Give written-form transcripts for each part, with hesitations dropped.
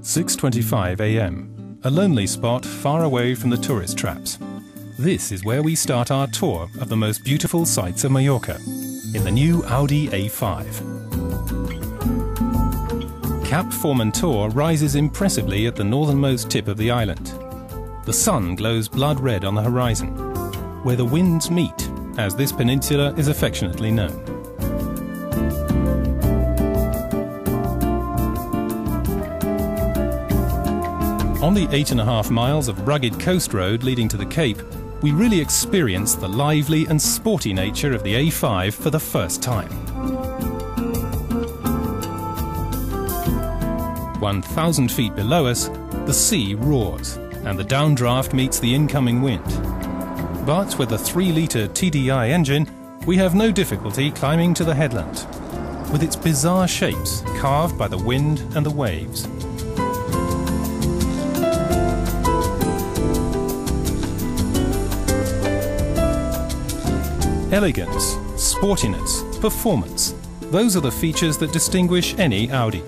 6:25 a.m. A lonely spot far away from the tourist traps. This is where we start our tour of the most beautiful sights of Majorca, in the new Audi A5. Cap Formentor rises impressively at the northernmost tip of the island. The sun glows blood red on the horizon, where the winds meet, as this peninsula is affectionately known. On the 8.5 miles of rugged coast road leading to the Cape, we really experience the lively and sporty nature of the A5 for the first time. 1,000 feet below us, the sea roars, and the downdraft meets the incoming wind. But with a 3-litre TDI engine, we have no difficulty climbing to the headland, with its bizarre shapes carved by the wind and the waves. Elegance, sportiness, performance, those are the features that distinguish any Audi.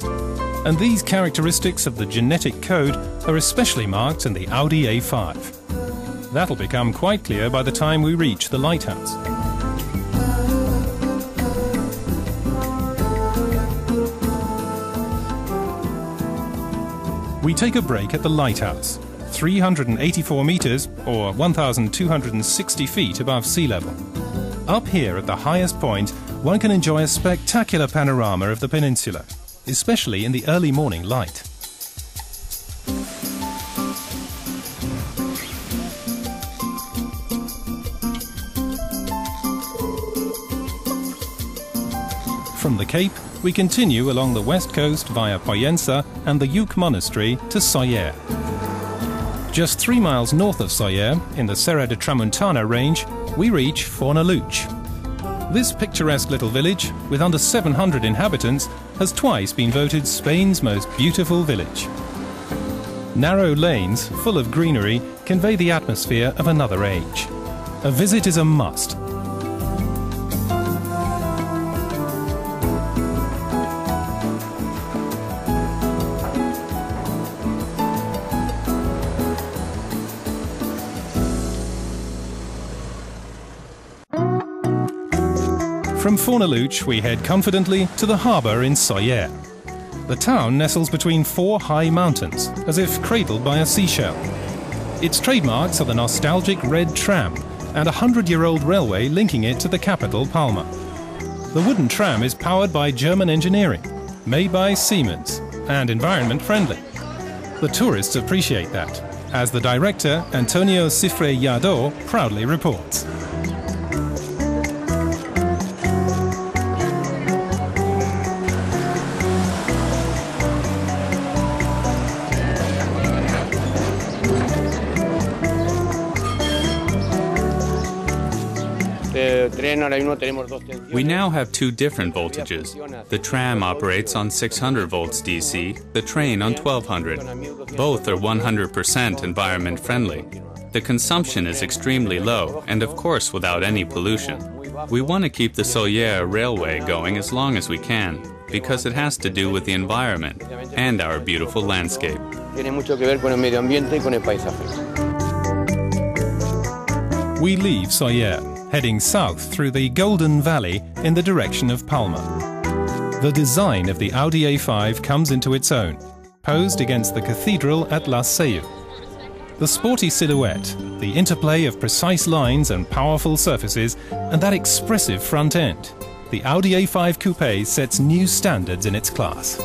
And these characteristics of the genetic code are especially marked in the Audi A5. That'll become quite clear by the time we reach the lighthouse. We take a break at the lighthouse, 384 meters or 1,260 feet above sea level. Up here at the highest point, one can enjoy a spectacular panorama of the peninsula, especially in the early morning light. From the Cape, we continue along the west coast via Pollença and the Uke Monastery to Soller. Just 3 miles north of Soller, in the Serra de Tramuntana range, we reach Fornalutx. This picturesque little village, with under 700 inhabitants, has twice been voted Spain's most beautiful village. Narrow lanes, full of greenery, convey the atmosphere of another age. A visit is a must. From Fornalutx we head confidently to the harbour in Soller. The town nestles between 4 high mountains, as if cradled by a seashell. Its trademarks are the nostalgic red tram and a 100-year-old railway linking it to the capital, Palma. The wooden tram is powered by German engineering, made by Siemens, and environment-friendly. The tourists appreciate that, as the director, Antonio Cifre-Yadó, proudly reports. We now have 2 different voltages. The tram operates on 600 volts DC, the train on 1200. Both are 100% environment friendly. The consumption is extremely low and of course without any pollution. We want to keep the Soller railway going as long as we can, because it has to do with the environment and our beautiful landscape. We leave Soller, heading south through the Golden Valley in the direction of Palma. The design of the Audi A5 comes into its own, posed against the cathedral at La Seu. The sporty silhouette, the interplay of precise lines and powerful surfaces, and that expressive front end. The Audi A5 Coupe sets new standards in its class.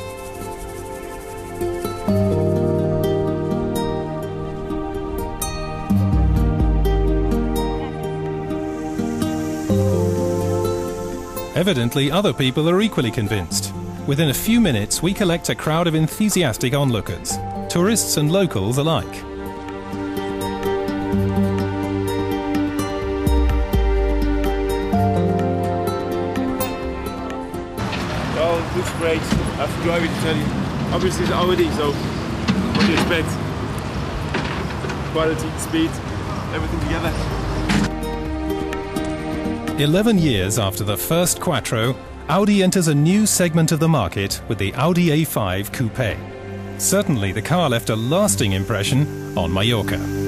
Evidently, other people are equally convinced. Within a few minutes, we collect a crowd of enthusiastic onlookers, tourists and locals alike. Well, it looks great. I have to drive it to tell you. Obviously it's Audi, so what do you expect? Quality, speed, everything together. 11 years after the first Quattro, Audi enters a new segment of the market with the Audi A5 Coupe. Certainly the car left a lasting impression on Majorca.